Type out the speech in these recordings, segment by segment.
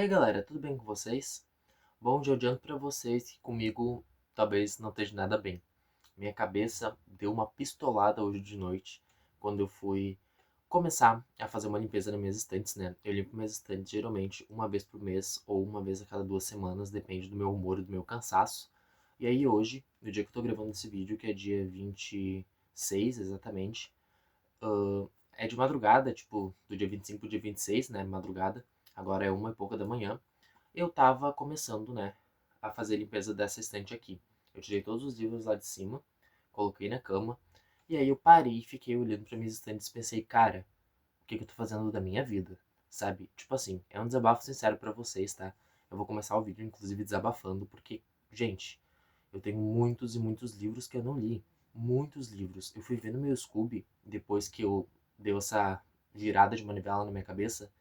E aí galera, tudo bem com vocês? Bom, já adianto pra vocês que comigo talvez não esteja nada bem. Minha cabeça deu uma pistolada hoje de noite quando eu fui começar a fazer uma limpeza nas minhas estantes, né? Eu limpo minhas estantes geralmente uma vez por mês ou uma vez a cada 2 semanas, depende do meu humor e do meu cansaço. E aí hoje, no dia que eu tô gravando esse vídeo, que é dia 26 exatamente, é de madrugada, tipo, do dia 25 pro dia 26, né? Madrugada, agora é 1 e pouca da manhã. Eu tava começando, né, a fazer a limpeza dessa estante aqui. Eu tirei todos os livros lá de cima, coloquei na cama, e aí eu parei e fiquei olhando para minhas estantes e pensei, cara, o que que eu tô fazendo da minha vida? Sabe? Tipo assim, é um desabafo sincero pra vocês, tá? Eu vou começar o vídeo, inclusive, desabafando, porque, gente, eu tenho muitos e muitos livros que eu não li. Muitos livros. Eu fui vendo meu Scooby, depois que eu deu essa girada de manivela na minha cabeça,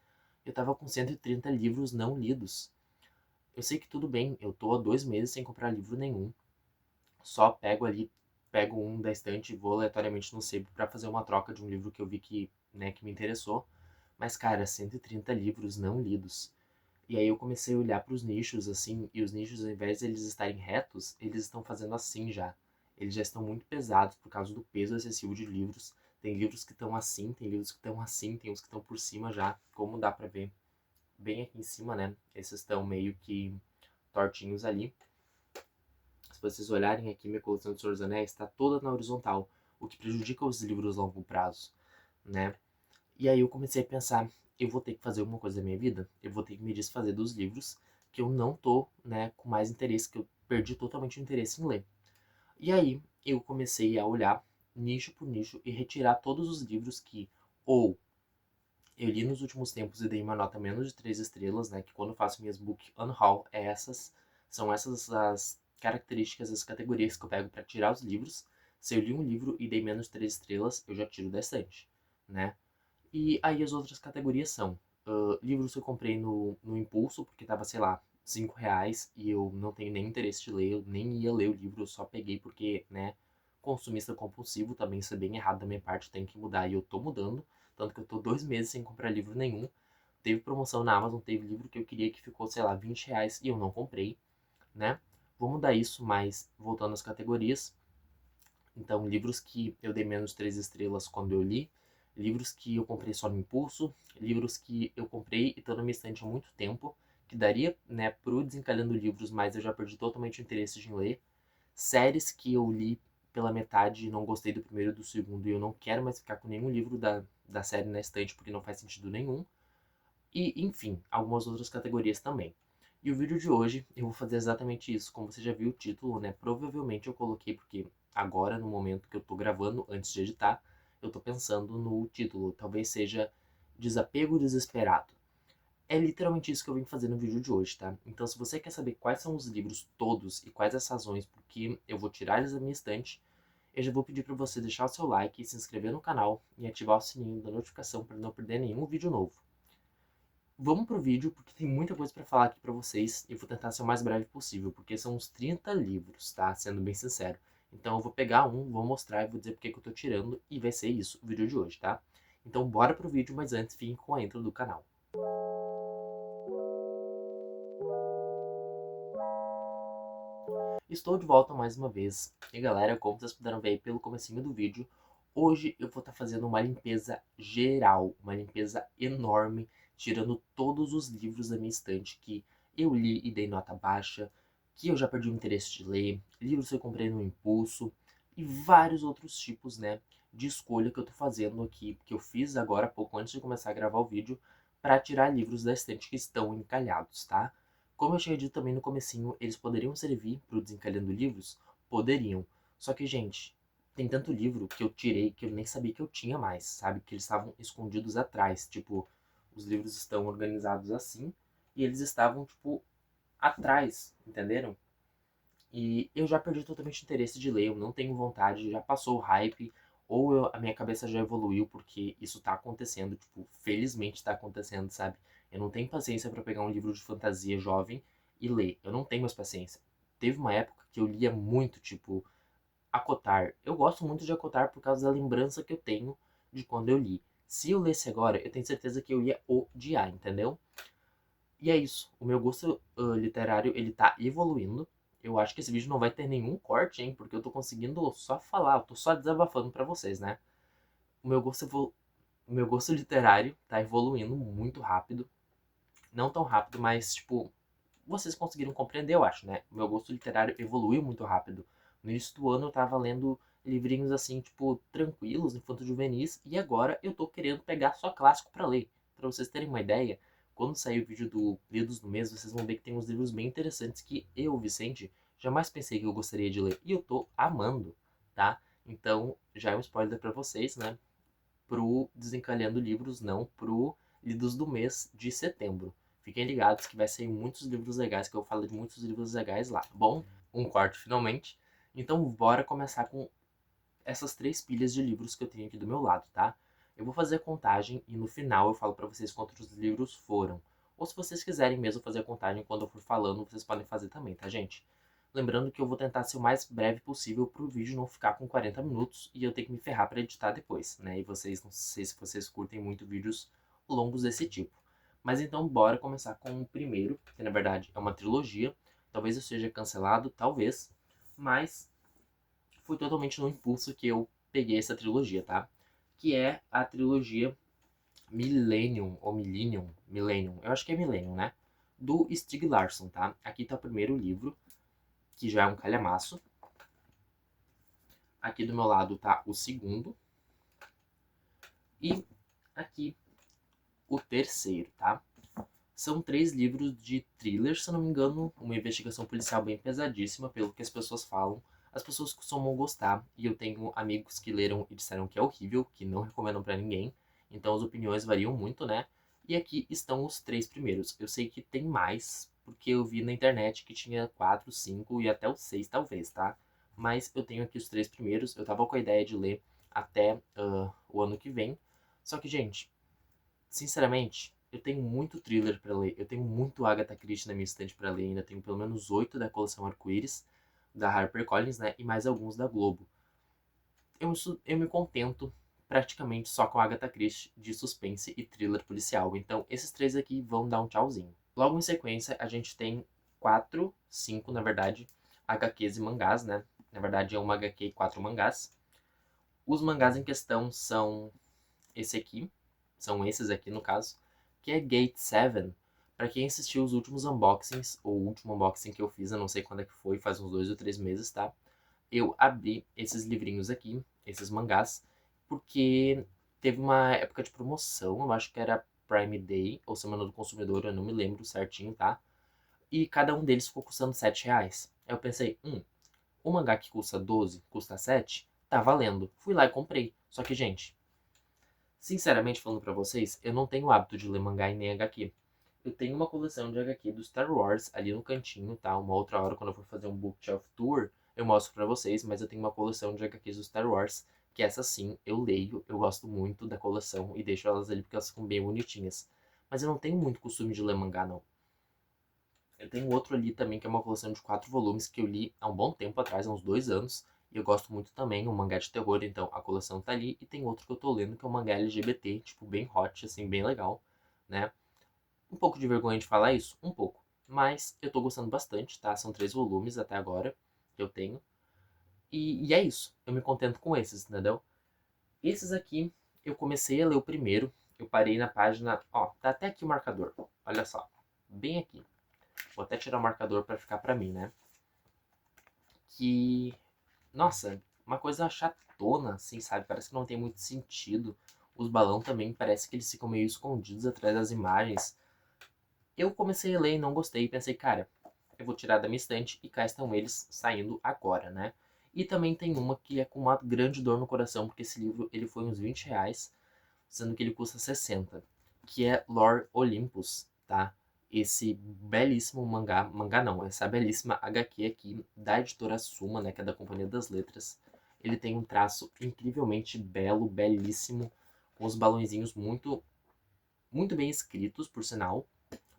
eu tava com 130 livros não lidos. Eu sei que tudo bem, eu tô há 2 meses sem comprar livro nenhum. Só pego ali, pego um da estante e vou aleatoriamente no sebo pra fazer uma troca de um livro que eu vi que, né, que me interessou. Mas, cara, 130 livros não lidos. E aí eu comecei a olhar pros nichos, assim, e os nichos, ao invés de eles estarem retos, eles estão fazendo assim já. Eles já estão muito pesados por causa do peso excessivo de livros. Tem livros que estão assim, tem livros que estão assim, tem uns que estão por cima já, como dá pra ver bem aqui em cima, né? Esses estão meio que tortinhos ali. Se vocês olharem aqui, minha coleção de Senhor dos Anéis está toda na horizontal, o que prejudica os livros a longo prazo, né? E aí eu comecei a pensar, eu vou ter que fazer alguma coisa da minha vida, eu vou ter que me desfazer dos livros que eu não tô, né, com mais interesse, que eu perdi totalmente o interesse em ler. E aí eu comecei a olhar nicho por nicho e retirar todos os livros que ou eu li nos últimos tempos e dei uma nota menos de 3 estrelas, né? Que quando eu faço minhas book unhaul, são essas as características, as categorias que eu pego para tirar os livros. Se eu li um livro e dei menos de 3 estrelas, eu já tiro da estante, né? E aí as outras categorias são livros que eu comprei no impulso, porque tava, sei lá, R$ 5 e eu não tenho nem interesse de ler, eu nem ia ler o livro, eu só peguei porque, né, consumista compulsivo, também isso é bem errado da minha parte, tem que mudar e eu tô mudando, tanto que eu tô 2 meses sem comprar livro nenhum. Teve promoção na Amazon, teve livro que eu queria que ficou, sei lá, R$ 20 e eu não comprei, né? Vou mudar isso, mas voltando às categorias, então, livros que eu dei menos 3 estrelas quando eu li, livros que eu comprei só no impulso, livros que eu comprei e estão na minha estante há muito tempo, que daria, né, pro Desencalhando Livros, mas eu já perdi totalmente o interesse em ler, séries que eu li pela metade e não gostei do primeiro e do segundo e eu não quero mais ficar com nenhum livro da série na estante porque não faz sentido nenhum, e, enfim, algumas outras categorias também. E o vídeo de hoje eu vou fazer exatamente isso, como você já viu o título, né? Provavelmente eu coloquei porque agora, no momento que eu tô gravando, antes de editar, eu tô pensando no título. Talvez seja Desapego Desesperado. É literalmente isso que eu vim fazer no vídeo de hoje, tá? Então, se você quer saber quais são os livros todos e quais as razões por que eu vou tirar eles da minha estante, eu já vou pedir para você deixar o seu like, se inscrever no canal e ativar o sininho da notificação para não perder nenhum vídeo novo. Vamos pro vídeo, porque tem muita coisa pra falar aqui pra vocês e vou tentar ser o mais breve possível, porque são uns 30 livros, tá? Sendo bem sincero. Então eu vou pegar um, vou mostrar e vou dizer porque que eu tô tirando e vai ser isso o vídeo de hoje, tá? Então bora pro vídeo, mas antes fiquem com a intro do canal. Estou de volta mais uma vez. E galera, como vocês puderam ver aí pelo comecinho do vídeo, hoje eu vou estar fazendo uma limpeza geral, uma limpeza enorme, tirando todos os livros da minha estante que eu li e dei nota baixa, que eu já perdi o interesse de ler, livros que eu comprei no impulso e vários outros tipos, né, de escolha que eu tô fazendo aqui, que eu fiz agora há pouco antes de começar a gravar o vídeo, para tirar livros da estante que estão encalhados, tá? Como eu tinha dito também no comecinho, eles poderiam servir para o Desencalhando Livros? Poderiam. Só que, gente, tem tanto livro que eu tirei que eu nem sabia que eu tinha mais, sabe? Que eles estavam escondidos atrás. Tipo, os livros estão organizados assim e eles estavam, tipo, atrás, entenderam? E eu já perdi totalmente o interesse de ler, eu não tenho vontade, já passou o hype, ou a minha cabeça já evoluiu, porque isso tá acontecendo, tipo, felizmente tá acontecendo, sabe? Eu não tenho paciência pra pegar um livro de fantasia jovem e ler, eu não tenho mais paciência. Teve uma época que eu lia muito, tipo, Acotar. Eu gosto muito de Acotar por causa da lembrança que eu tenho de quando eu li. Se eu lesse agora, eu tenho certeza que eu ia odiar, entendeu? E é isso. O meu gosto literário, ele tá evoluindo. Eu acho que esse vídeo não vai ter nenhum corte, hein? Porque eu tô conseguindo só falar, eu tô só desabafando pra vocês, né? O meu gosto, o meu gosto literário tá evoluindo muito rápido. Não tão rápido, mas, tipo, vocês conseguiram compreender, eu acho, né? O meu gosto literário evoluiu muito rápido. No início do ano eu tava lendo livrinhos assim, tipo, tranquilos, infanto-juvenis, e agora eu tô querendo pegar só clássico pra ler. Pra vocês terem uma ideia, quando sair o vídeo do Lidos do Mês, vocês vão ver que tem uns livros bem interessantes que eu, Vicente, jamais pensei que eu gostaria de ler. E eu tô amando, tá? Então, já é um spoiler pra vocês, né? Pro Desencalhando Livros, não pro Lidos do Mês de setembro. Fiquem ligados que vai sair muitos livros legais, que eu falo de muitos livros legais lá. Bom, um quarto finalmente. Então bora começar com essas 3 pilhas de livros que eu tenho aqui do meu lado, tá? Eu vou fazer a contagem e no final eu falo pra vocês quantos livros foram. Ou se vocês quiserem mesmo fazer a contagem quando eu for falando, vocês podem fazer também, tá, gente? Lembrando que eu vou tentar ser o mais breve possível pro vídeo não ficar com 40 minutos e eu ter que me ferrar pra editar depois, né? E vocês, não sei se vocês curtem muito vídeos longos desse tipo. Mas então bora começar com o primeiro, que na verdade é uma trilogia. Talvez eu seja cancelado, talvez, mas foi totalmente no impulso que eu peguei essa trilogia, tá? Que é a trilogia Millennium, ou Millennium, eu acho que é Millennium, né? Do Stieg Larsson, tá? Aqui tá o primeiro livro, que já é um calhamaço. Aqui do meu lado tá o segundo. E aqui o terceiro, tá? São 3 livros de thriller, se eu não me engano, uma investigação policial bem pesadíssima, pelo que as pessoas falam. As pessoas costumam gostar, e eu tenho amigos que leram e disseram que é horrível, que não recomendam pra ninguém. Então as opiniões variam muito, né? E aqui estão os 3 primeiros. Eu sei que tem mais, porque eu vi na internet que tinha 4, 5 e até os 6 talvez, tá? Mas eu tenho aqui os 3 primeiros. Eu tava com a ideia de ler até o ano que vem. Só que, gente, sinceramente, eu tenho muito thriller pra ler. Eu tenho muito Agatha Christie na minha estante pra ler. Ainda tenho pelo menos 8 da coleção Arco-Íris, da HarperCollins, né? E mais alguns da Globo. Eu me contento praticamente só com Agatha Christie de suspense e thriller policial. Então, esses 3 aqui vão dar um tchauzinho. Logo em sequência, a gente tem 4, 5, na verdade, HQs e mangás, né? Na verdade, é uma HQ e 4 mangás. Os mangás em questão são esse aqui, são esses aqui no caso, que é Gate 7. Pra quem assistiu os últimos unboxings, ou o último unboxing que eu fiz, eu não sei quando é que foi, faz uns 2 ou 3 meses, tá? Eu abri esses livrinhos aqui, esses mangás, porque teve uma época de promoção, eu acho que era Prime Day, ou Semana do Consumidor, eu não me lembro certinho, tá? E cada um deles ficou custando R$ 7. Aí eu pensei, o mangá que custa 12, custa 7, tá valendo. Fui lá e comprei. Só que, gente, sinceramente falando pra vocês, eu não tenho o hábito de ler mangá e nem HQ. Eu tenho uma coleção de HQ do Star Wars ali no cantinho, tá? Uma outra hora, quando eu for fazer um bookshelf tour, eu mostro pra vocês, mas eu tenho uma coleção de HQs do Star Wars, que essa sim, eu leio, eu gosto muito da coleção e deixo elas ali porque elas ficam bem bonitinhas. Mas eu não tenho muito costume de ler mangá, não. Eu tenho outro ali também, que é uma coleção de 4 volumes que eu li há um bom tempo atrás, há uns 2 anos. E eu gosto muito também, um mangá de terror, então a coleção tá ali. E tem outro que eu tô lendo, que é um mangá LGBT, tipo, bem hot, assim, bem legal, né? Um pouco de vergonha de falar isso? Um pouco. Mas eu tô gostando bastante, tá? São 3 volumes até agora que eu tenho. E é isso. Eu me contento com esses, entendeu? Esses aqui, eu comecei a ler o primeiro. Eu parei na página... Ó, tá até aqui o marcador. Olha só. Bem aqui. Vou até tirar o marcador pra ficar pra mim, né? Que... Nossa, uma coisa chatona, assim, sabe? Parece que não tem muito sentido. Os balão também parece que eles ficam meio escondidos atrás das imagens. Eu comecei a ler e não gostei. Pensei, cara, eu vou tirar da minha estante e cá estão eles saindo agora, né? E também tem uma que é com uma grande dor no coração, porque esse livro ele foi uns R$ 20, sendo que ele custa 60, que é Lore Olympus, tá? Esse belíssimo mangá não, essa belíssima HQ aqui da editora Suma, né, que é da Companhia das Letras. Ele tem um traço incrivelmente belo, belíssimo, com os balõezinhos muito bem escritos, por sinal.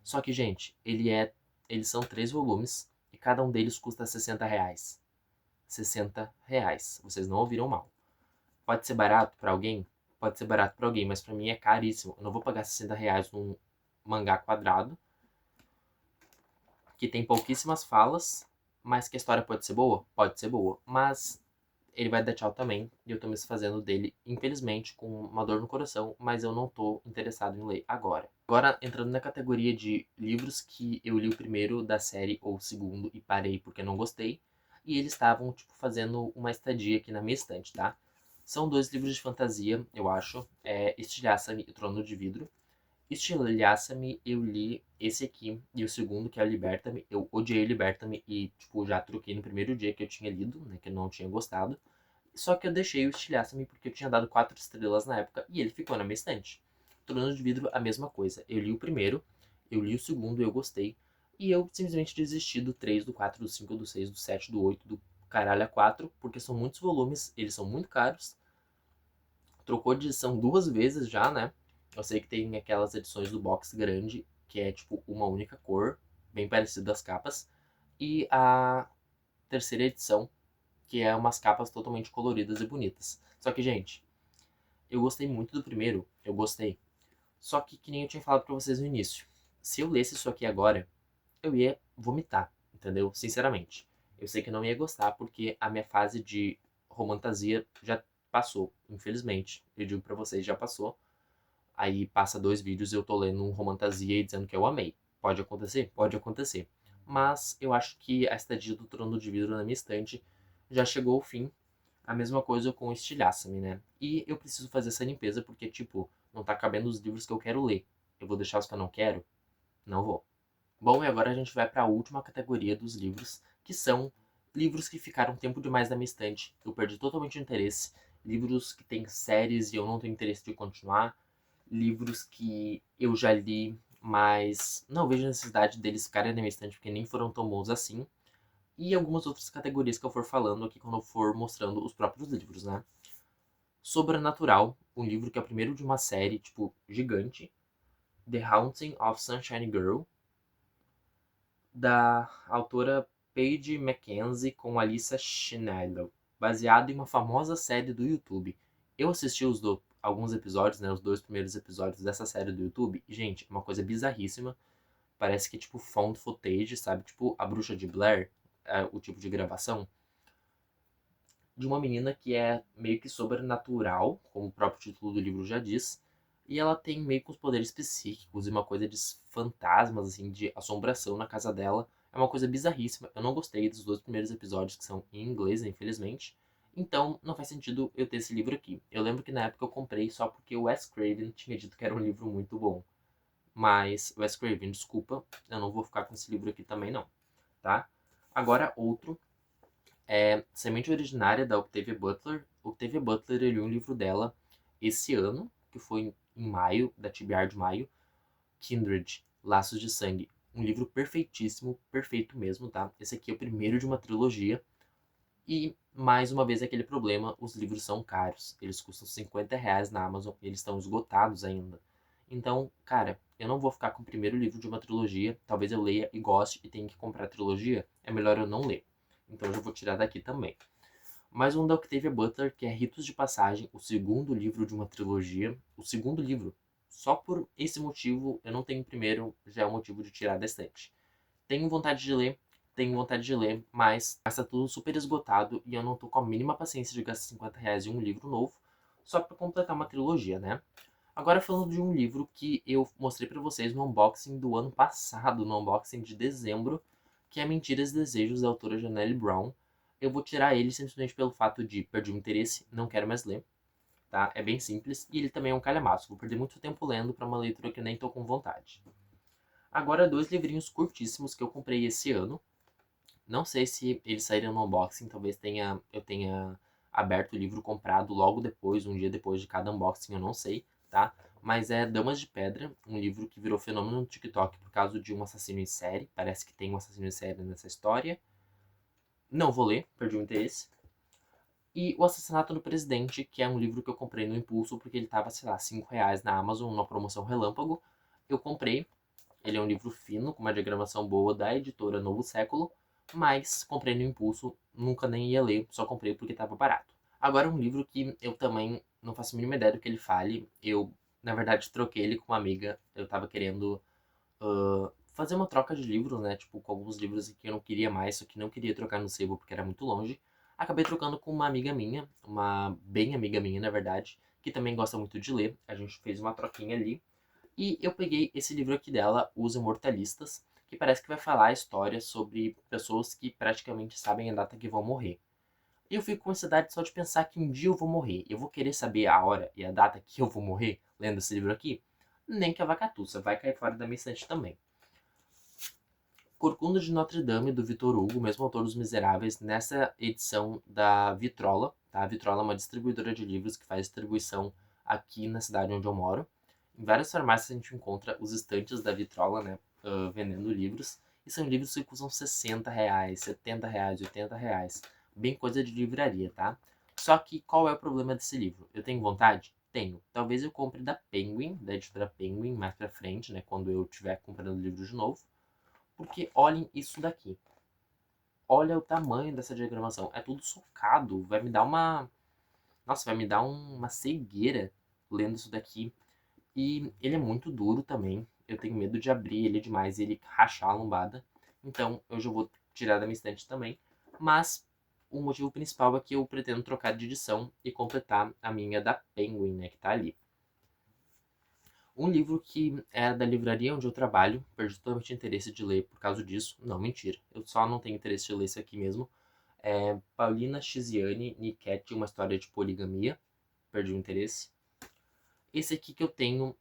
Só que, gente, eles são 3 volumes e cada um deles custa R$ 60. R$ 60. Vocês não ouviram mal. Pode ser barato pra alguém? Pode ser barato pra alguém, mas pra mim é caríssimo. Eu não vou pagar R$ 60 num mangá quadrado. que tem pouquíssimas falas, mas que a história pode ser boa? Pode ser boa, mas ele vai dar tchau também, e eu tô me desfazendo dele, infelizmente, com uma dor no coração, mas eu não tô interessado em ler agora. Agora, entrando na categoria de livros que eu li o primeiro da série ou o segundo e parei porque não gostei, e eles estavam, tipo, fazendo uma estadia aqui na minha estante, tá? São 2 livros de fantasia, eu acho, Estilhaça-me e o Trono de Vidro. Estilhaça-me, eu li esse aqui e o segundo, que é o Liberta-me. Eu odiei Liberta-me e, tipo, já troquei no primeiro dia que eu tinha lido, né, que eu não tinha gostado. Só que eu deixei o Estilhaça-me porque eu tinha dado 4 estrelas na época e ele ficou na minha estante. Trono de Vidro, a mesma coisa. Eu li o primeiro, eu li o segundo, eu gostei. E eu simplesmente desisti do 3, do 4, do 5, do 6, do 7, do 8, do caralho a 4, porque são muitos volumes, eles são muito caros. Trocou de edição 2 vezes já, né? Eu sei que tem aquelas edições do box grande, que é tipo uma única cor, bem parecido às capas. E a terceira edição, que é umas capas totalmente coloridas e bonitas. Só que, gente, eu gostei muito do primeiro, eu gostei. Só que nem eu tinha falado pra vocês no início. Se eu lesse isso aqui agora, eu ia vomitar, entendeu? Sinceramente. Eu sei que eu não ia gostar, porque a minha fase de romantasia já passou, infelizmente. Eu digo pra vocês, já passou. Aí passa 2 vídeos e eu tô lendo um romantasia e dizendo que eu amei. Pode acontecer? Pode acontecer. Mas eu acho que a estadia do Trono de Vidro na minha estante já chegou ao fim. A mesma coisa com o Estilhaça-me, né? E eu preciso fazer essa limpeza porque, tipo, não tá cabendo os livros que eu quero ler. Eu vou deixar os que eu não quero? Não vou. Bom, e agora a gente vai para a última categoria dos livros, que são livros que ficaram tempo demais na minha estante. Eu perdi totalmente o interesse. Livros que têm séries e eu não tenho interesse de continuar. Livros que eu já li, mas não vejo necessidade deles ficarem na minha estante porque nem foram tão bons assim. E algumas outras categorias que eu for falando aqui quando eu for mostrando os próprios livros, né? Sobrenatural, um livro que é o primeiro de uma série, tipo, gigante. The Haunting of Sunshine Girl, da autora Paige Mackenzie com Alyssa Schneider, baseado em uma famosa série do YouTube. Eu assisti alguns episódios, né, os 2 primeiros episódios dessa série do YouTube, e, gente, é uma coisa bizarríssima. Parece que é tipo found footage, sabe? Tipo A Bruxa de Blair, o tipo de gravação. De uma menina que é meio que sobrenatural, como o próprio título do livro já diz, e ela tem meio que os poderes psíquicos e uma coisa de fantasmas, assim, de assombração na casa dela. É uma coisa bizarríssima. Eu não gostei dos 2 primeiros episódios, que são em inglês, infelizmente. Então, não faz sentido eu ter esse livro aqui. Eu lembro que na época eu comprei só porque o Wes Craven tinha dito que era um livro muito bom. Mas, Wes Craven, desculpa, eu não vou ficar com esse livro aqui também não, tá? Agora, outro Semente Originária, da Octavia Butler. Octavia Butler, eu li um livro dela esse ano, que foi em maio, da TBR de maio. Kindred, Laços de Sangue. Um livro perfeitíssimo, perfeito mesmo, tá? Esse aqui é o primeiro de uma trilogia. E, mais uma vez, aquele problema, os livros são caros. Eles custam R$ 50 na Amazon e eles estão esgotados ainda. Então, cara, eu não vou ficar com o primeiro livro de uma trilogia. Talvez eu leia e goste e tenha que comprar a trilogia. É melhor eu não ler. Então eu já vou tirar daqui também. Mais um da Octavia Butler, que é Ritos de Passagem, o segundo livro de uma trilogia. O segundo livro. Só por esse motivo, eu não tenho o primeiro, já é um motivo de tirar da estante. Tenho vontade de ler, mas está tudo super esgotado e eu não tô com a mínima paciência de gastar R$ 50 em um livro novo, só para completar uma trilogia, né? Agora falando de um livro que eu mostrei para vocês no unboxing do ano passado, no unboxing de dezembro, que é Mentiras e Desejos, da autora Janelle Brown. Eu vou tirar ele simplesmente pelo fato de perder o interesse, não quero mais ler, tá? É bem simples, e ele também é um calhamaço. Vou perder muito tempo lendo para uma leitura que eu nem tô com vontade. Agora, 2 livrinhos curtíssimos que eu comprei esse ano. Não sei se eles saíram no unboxing, talvez eu tenha aberto o livro comprado logo depois, um dia depois de cada unboxing, eu não sei, tá? Mas é Damas de Pedra, um livro que virou fenômeno no TikTok por causa de um assassino em série. Parece que tem um assassino em série nessa história. Não vou ler, perdi o interesse. E O Assassinato do Presidente, que é um livro que eu comprei no Impulso, porque ele tava, sei lá, R$ 5 na Amazon, numa promoção relâmpago. Eu comprei, ele é um livro fino, com uma diagramação boa da editora Novo Século, mas comprei no Impulso, nunca nem ia ler, só comprei porque estava barato. Agora um livro que eu também não faço a mínima ideia do que ele fale, eu, na verdade, troquei ele com uma amiga, eu tava querendo fazer uma troca de livros, né? Tipo, com alguns livros que eu não queria mais, só que não queria trocar no sebo porque era muito longe. Acabei trocando com uma amiga minha, uma bem amiga minha, na verdade, que também gosta muito de ler. A gente fez uma troquinha ali. E eu peguei esse livro aqui dela, Os Imortalistas, que parece que vai falar a história sobre pessoas que praticamente sabem a data que vão morrer. E eu fico com ansiedade só de pensar que um dia eu vou morrer. Eu vou querer saber a hora e a data que eu vou morrer, lendo esse livro aqui? Nem que a vacatuça vai cair fora da minha estante também. Corcunda de Notre Dame, do Victor Hugo, mesmo autor dos Miseráveis, nessa edição da Vitrola. Tá? A Vitrola é uma distribuidora de livros que faz distribuição aqui na cidade onde eu moro. Em várias farmácias a gente encontra os estantes da Vitrola, né, vendendo livros. E são livros que custam R$ 60, R$ 70, R$ 80. Bem coisa de livraria, tá? Só que qual é o problema desse livro? Eu tenho vontade? Tenho. Talvez eu compre da Penguin, da editora Penguin, mais pra frente, né, quando eu estiver comprando livro de novo. Porque olhem isso daqui. Olha o tamanho dessa diagramação. É tudo socado. Vai me dar uma. Nossa, vai me dar uma cegueira lendo isso daqui. E ele é muito duro também. Eu tenho medo de abrir ele demais e ele rachar a lombada. Então eu já vou tirar da minha estante também. Mas o motivo principal é que eu pretendo trocar de edição e completar a minha da Penguin, né? Que tá ali. Um livro que é da livraria onde eu trabalho, perdi totalmente o interesse de ler por causa disso. Não, mentira. Eu só não tenho interesse de ler isso aqui mesmo. É Paulina Chiziane, Niket, Uma História de Poligamia. Perdi o interesse. Esse aqui que eu tenho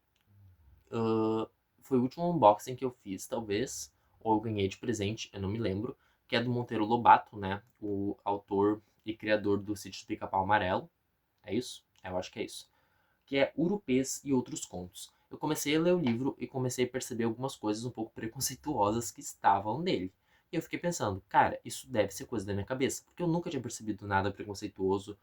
foi o último unboxing que eu fiz, talvez. Ou eu ganhei de presente, eu não me lembro. Que é do Monteiro Lobato, né? O autor e criador do Sítio do Pica-Pau Amarelo. É isso? Eu acho que é isso. Que é Urupês e Outros Contos. Eu comecei a ler o livro e comecei a perceber algumas coisas um pouco preconceituosas que estavam nele. E eu fiquei pensando, cara, isso deve ser coisa da minha cabeça, porque eu nunca tinha percebido nada preconceituoso.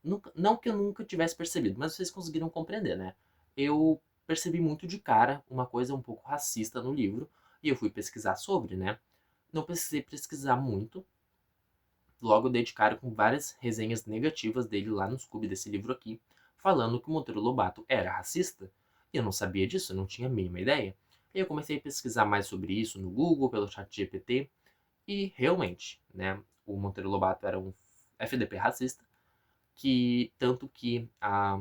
Nunca, não que eu nunca tivesse percebido, mas vocês conseguiram compreender, né? Eu percebi muito de cara uma coisa um pouco racista no livro e eu fui pesquisar sobre, né? Não precisei pesquisar muito, logo dei de cara com várias resenhas negativas dele lá no Scooby desse livro aqui, falando que o Monteiro Lobato era racista. E eu não sabia disso, eu não tinha a mínima ideia. E eu comecei a pesquisar mais sobre isso no Google, pelo chat GPT, e realmente, né, o Monteiro Lobato era um FDP racista, que tanto que a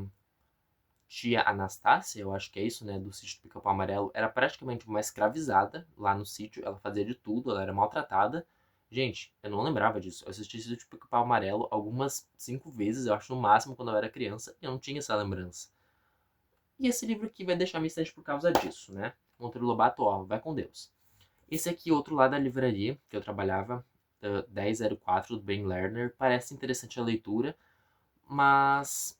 tia Anastácia, eu acho que é isso, né, do sítio do Pica-Pau Amarelo, era praticamente uma escravizada lá no sítio, ela fazia de tudo, ela era maltratada. Gente, eu não lembrava disso. Eu assisti Sítio do Pica-Pau Amarelo algumas 5 vezes, eu acho, no máximo, quando eu era criança, e eu não tinha essa lembrança. E esse livro aqui vai deixar minha estante por causa disso, né? Monteiro Lobato, ó, vai com Deus. Esse aqui, outro lado da livraria, que eu trabalhava, 1004, do Ben Lerner, parece interessante a leitura, mas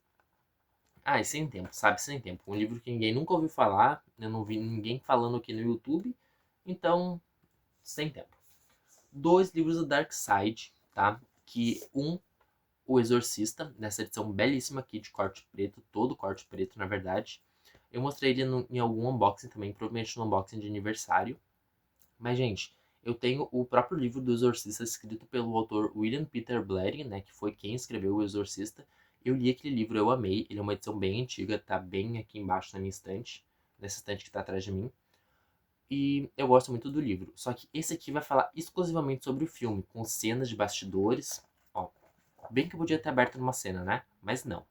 e sem tempo, sabe? Sem tempo. Um livro que ninguém nunca ouviu falar, eu não vi ninguém falando aqui no YouTube, então, sem tempo. Dois livros do Dark Side, tá? O Exorcista, nessa edição belíssima aqui de corte preto, todo corte preto, na verdade. Eu mostrei ele em algum unboxing também, provavelmente no unboxing de aniversário. Mas, gente, eu tenho o próprio livro do Exorcista escrito pelo autor William Peter Blatty, né? Que foi quem escreveu o Exorcista. Eu li aquele livro, eu amei. Ele é uma edição bem antiga, tá bem aqui embaixo na minha estante. Nessa estante que tá atrás de mim. E eu gosto muito do livro. Só que esse aqui vai falar exclusivamente sobre o filme, com cenas de bastidores. Ó, bem que eu podia ter aberto numa cena, né? Mas não.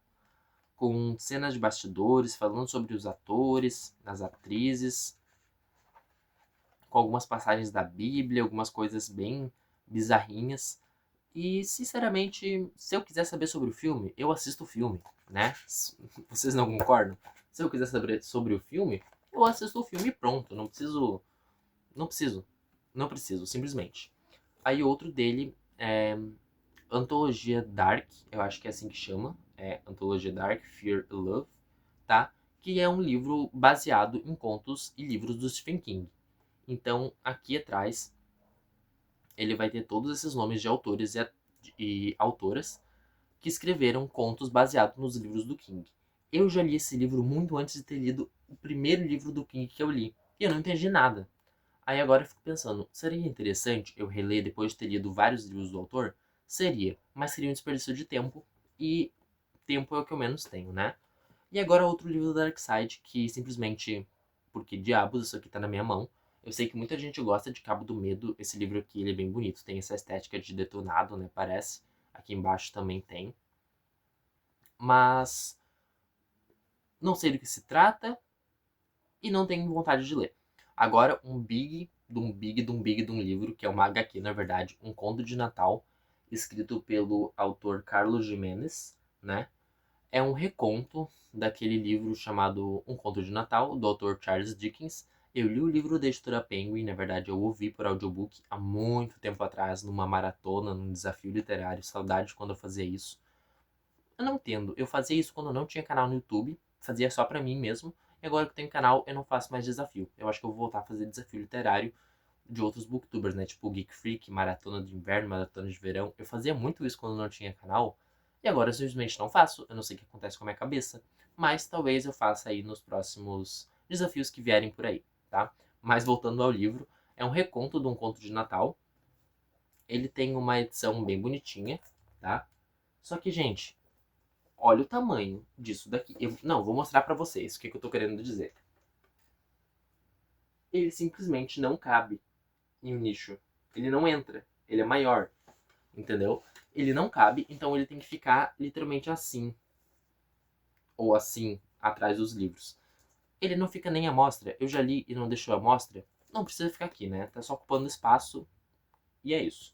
Com cenas de bastidores, falando sobre os atores, as atrizes, com algumas passagens da Bíblia, algumas coisas bem bizarrinhas. E, sinceramente, se eu quiser saber sobre o filme, eu assisto o filme, né? Vocês não concordam? Se eu quiser saber sobre o filme, eu assisto o filme e pronto. Não preciso. Não preciso. Não preciso, simplesmente. Aí outro dele é Antologia Dark, eu acho que é assim que chama. É Antologia Dark, Fear and Love, tá? Que é um livro baseado em contos e livros do Stephen King. Então, aqui atrás, ele vai ter todos esses nomes de autores e autoras que escreveram contos baseados nos livros do King. Eu já li esse livro muito antes de ter lido o primeiro livro do King que eu li. E eu não entendi nada. Aí agora eu fico pensando, seria interessante eu reler depois de ter lido vários livros do autor? Seria, mas seria um desperdício de tempo. E tempo é o que eu menos tenho, né? E agora outro livro da Darkseid, que simplesmente, porque diabos, isso aqui tá na minha mão, Eu sei que muita gente gosta de Cabo do Medo. Esse livro aqui, ele é bem bonito. Tem essa estética de detonado, né? Parece. Aqui embaixo também tem. Mas não sei do que se trata e não tenho vontade de ler. Agora, um big de um livro, que é uma HQ, na verdade, um conto de Natal, escrito pelo autor Carlos Giménez, né? É um reconto daquele livro chamado Um Conto de Natal, do autor Charles Dickens. Eu li o livro da editora Penguin, na verdade eu ouvi por audiobook há muito tempo atrás, numa maratona, num desafio literário. Saudade de quando eu fazia isso. Eu não entendo, eu fazia isso quando eu não tinha canal no YouTube, fazia só pra mim mesmo, e agora que eu tenho canal eu não faço mais desafio. Eu acho que eu vou voltar a fazer desafio literário de outros booktubers, né? Tipo Geek Freak, Maratona de Inverno, Maratona de Verão. Eu fazia muito isso quando não tinha canal. E agora eu simplesmente não faço. Eu não sei o que acontece com a minha cabeça. Mas talvez eu faça aí nos próximos desafios que vierem por aí, tá? Mas voltando ao livro, é um reconto de um conto de Natal. Ele tem uma edição bem bonitinha, tá? Só que, gente, olha o tamanho disso daqui. Não, vou mostrar pra vocês o que eu tô querendo dizer. Ele simplesmente não cabe em um nicho. Ele não entra. Ele é maior. Entendeu? Ele não cabe, então ele tem que ficar literalmente assim. Ou assim, atrás dos livros. Ele não fica nem à mostra. Eu já li e não deixou à mostra. Não precisa ficar aqui, né? Tá só ocupando espaço. E é isso.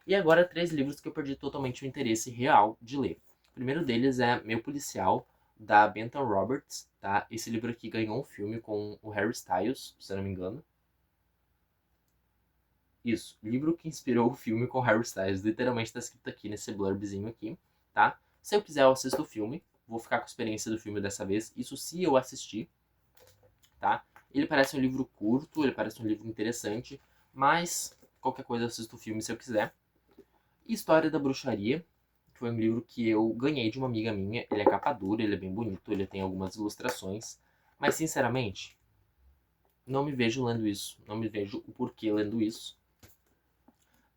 E agora, 3 livros que eu perdi totalmente o interesse real de ler. O primeiro deles é Meu Policial, da Benton Roberts, tá? Esse livro aqui ganhou um filme com o Harry Styles, se eu não me engano. Isso, livro que inspirou o filme com Harry Styles. Literalmente tá escrito aqui nesse blurbzinho aqui, tá? Se eu quiser, eu assisto o filme. Vou ficar com a experiência do filme dessa vez. Isso se eu assistir, tá? Ele parece um livro curto, ele parece um livro interessante, mas qualquer coisa eu assisto o filme se eu quiser. História da Bruxaria, que foi um livro que eu ganhei de uma amiga minha. Ele é capa dura, ele é bem bonito, ele tem algumas ilustrações. Mas, sinceramente, não me vejo lendo isso. Não me vejo o porquê lendo isso.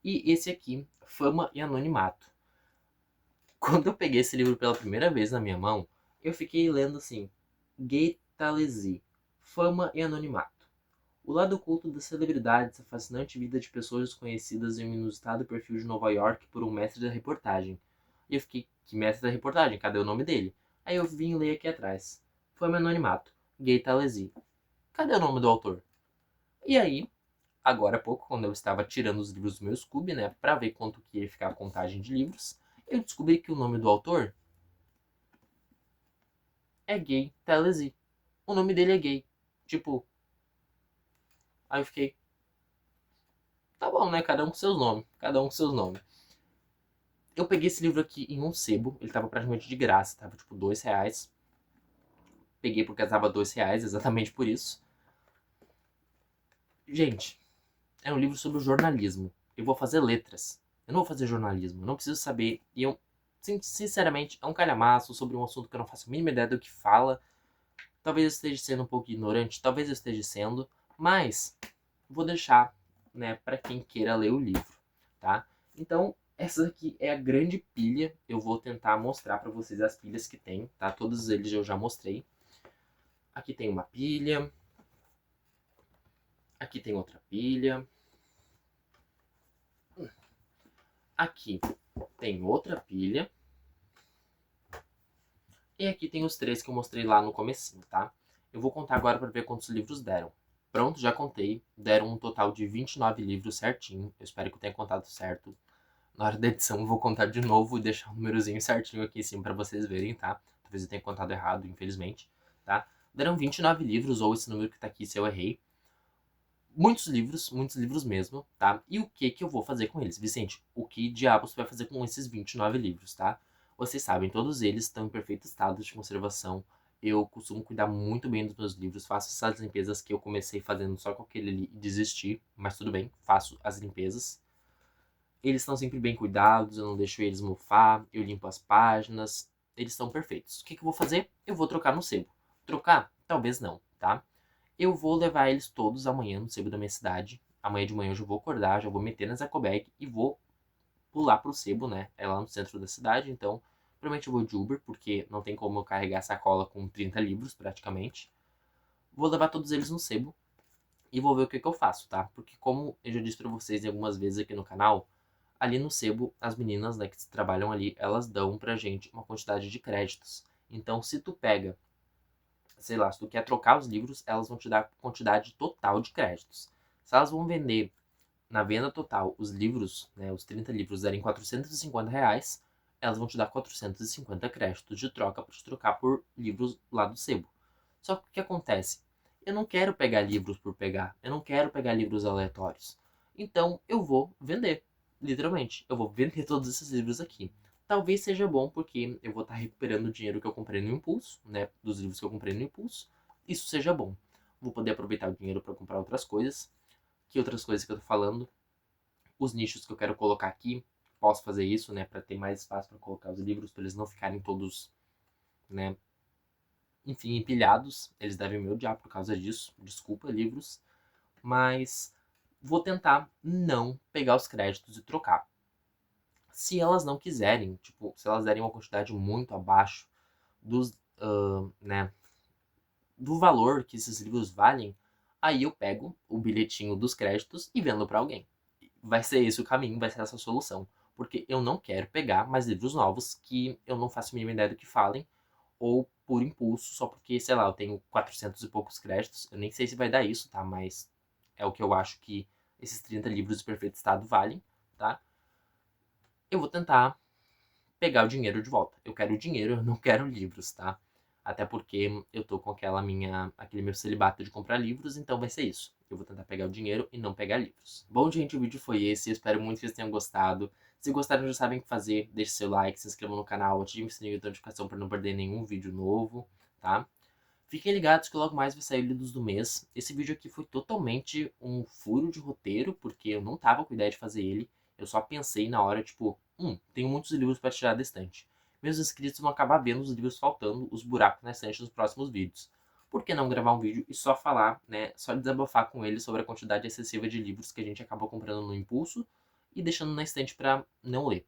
E esse aqui, Fama e Anonimato. Quando eu peguei esse livro pela primeira vez na minha mão, eu fiquei lendo assim, Gay Talesi, Fama e Anonimato. O lado oculto das celebridades, a fascinante vida de pessoas desconhecidas em um inusitado perfil de Nova York por um mestre da reportagem. E eu fiquei, que mestre da reportagem? Cadê o nome dele? Aí eu vim ler aqui atrás. Fama e Anonimato, Gay Talesi. Cadê o nome do autor? E aí, agora há pouco, quando eu estava tirando os livros do meu Scooby, né, para ver quanto que ia ficar a contagem de livros, eu descobri que o nome do autor é Gay Talesi. O nome dele é gay. Tipo, aí eu fiquei, tá bom, né, cada um com seus nomes, cada um com seus nomes. Eu peguei esse livro aqui em um sebo, ele tava praticamente de graça, tava tipo R$2. Peguei porque tava R$2, exatamente por isso. Gente, é um livro sobre o jornalismo. Eu vou fazer letras. Eu não vou fazer jornalismo. Eu não preciso saber. E eu, sinceramente, é um calhamaço sobre um assunto que eu não faço a mínima ideia do que fala. Talvez eu esteja sendo um pouco ignorante, talvez eu esteja sendo, mas vou deixar, né, para quem queira ler o livro, tá? Então, essa aqui é a grande pilha. Eu vou tentar mostrar para vocês as pilhas que tem, tá? Todos eles eu já mostrei. Aqui tem uma pilha. Aqui tem outra pilha. Aqui tem outra pilha. E aqui tem os 3 que eu mostrei lá no comecinho, tá? Eu vou contar agora para ver quantos livros deram. Pronto, já contei. Deram um total de 29 livros certinho. Eu espero que eu tenha contado certo. Na hora da edição eu vou contar de novo e deixar o númerozinho certinho aqui em cima para vocês verem, tá? Talvez eu tenha contado errado, infelizmente, tá? Deram 29 livros, ou esse número que tá aqui se eu errei. Muitos livros mesmo, tá? E o que que eu vou fazer com eles? Vicente, o que diabos você vai fazer com esses 29 livros, tá? Vocês sabem, todos eles estão em perfeito estado de conservação. Eu costumo cuidar muito bem dos meus livros, faço essas limpezas que eu comecei fazendo só com aquele ali e desisti, mas tudo bem, faço as limpezas. Eles estão sempre bem cuidados, eu não deixo eles mofar, eu limpo as páginas, eles estão perfeitos. O que que eu vou fazer? Eu vou trocar no sebo. Trocar? Talvez não, tá? Eu vou levar eles todos amanhã no sebo da minha cidade. Amanhã de manhã eu já vou acordar, já vou meter na ecobag e vou pular pro sebo, né? É lá no centro da cidade, então provavelmente eu vou de Uber, porque não tem como eu carregar sacola com 30 livros praticamente. Vou levar todos eles no sebo. e vou ver o que eu faço, tá? Porque como eu já disse pra vocês algumas vezes aqui no canal, ali no sebo, as meninas, né, que trabalham ali, elas dão pra gente uma quantidade de créditos. Então, se tu pega, sei lá, se tu quer trocar os livros, elas vão te dar a quantidade total de créditos. Se elas vão vender na venda total os livros, né, os 30 livros derem R$ 450, elas vão te dar 450 créditos de troca para te trocar por livros lá do sebo. Só que o que acontece? Eu não quero pegar livros por pegar, eu não quero pegar livros aleatórios. Então eu vou vender, literalmente. Eu vou vender todos esses livros aqui. Talvez seja bom porque eu vou estar recuperando o dinheiro que eu comprei no impulso, né, dos livros que eu comprei no impulso. Isso seja bom. Vou poder aproveitar o dinheiro para comprar outras coisas. Que outras coisas que eu tô falando? Os nichos que eu quero colocar aqui, posso fazer isso, né, para ter mais espaço para colocar os livros, para eles não ficarem todos, né, enfim, empilhados. Eles devem me odiar por causa disso. Desculpa, livros, mas vou tentar não pegar os créditos e trocar. Se elas não quiserem, tipo, se elas derem uma quantidade muito abaixo dos, né, do valor que esses livros valem, aí eu pego o bilhetinho dos créditos e vendo para alguém. Vai ser esse o caminho, vai ser essa a solução. Porque eu não quero pegar mais livros novos que eu não faço a mínima ideia do que falem, ou por impulso, só porque, sei lá, eu tenho 400 e poucos créditos. Eu nem sei se vai dar isso, tá? Mas é o que eu acho que esses 30 livros de perfeito estado valem, tá? Eu vou tentar pegar o dinheiro de volta. Eu quero o dinheiro, eu não quero livros, tá? Até porque eu tô com aquele meu celibato de comprar livros, então vai ser isso. Eu vou tentar pegar o dinheiro e não pegar livros. Bom, gente, o vídeo foi esse. Espero muito que vocês tenham gostado. Se gostaram, já sabem o que fazer. Deixe seu like, se inscrevam no canal, ativem o sininho de notificação para não perder nenhum vídeo novo, tá? Fiquem ligados que logo mais vai sair o Lidos do Mês. Esse vídeo aqui foi totalmente um furo de roteiro, porque eu não tava com ideia de fazer ele. Eu só pensei na hora, tipo, tenho muitos livros para tirar da estante. Meus inscritos vão acabar vendo os livros faltando, os buracos na estante nos próximos vídeos. Por que não gravar um vídeo e só falar, né, só desabafar com eles sobre a quantidade excessiva de livros que a gente acabou comprando no impulso e deixando na estante para não ler.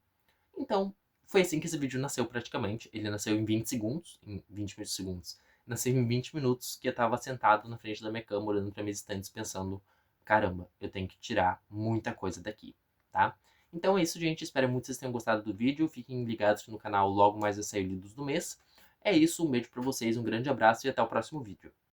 Então, foi assim que esse vídeo nasceu praticamente. Ele nasceu em 20 segundos, em 20 segundos. Nasceu em 20 minutos que eu tava sentado na frente da minha cama, olhando para minhas estantes, pensando, caramba, eu tenho que tirar muita coisa daqui, tá? Então é isso, gente. Espero muito que vocês tenham gostado do vídeo. Fiquem ligados no canal, logo mais vai sair o Lidos do Mês. É isso, um beijo pra vocês, um grande abraço e até o próximo vídeo.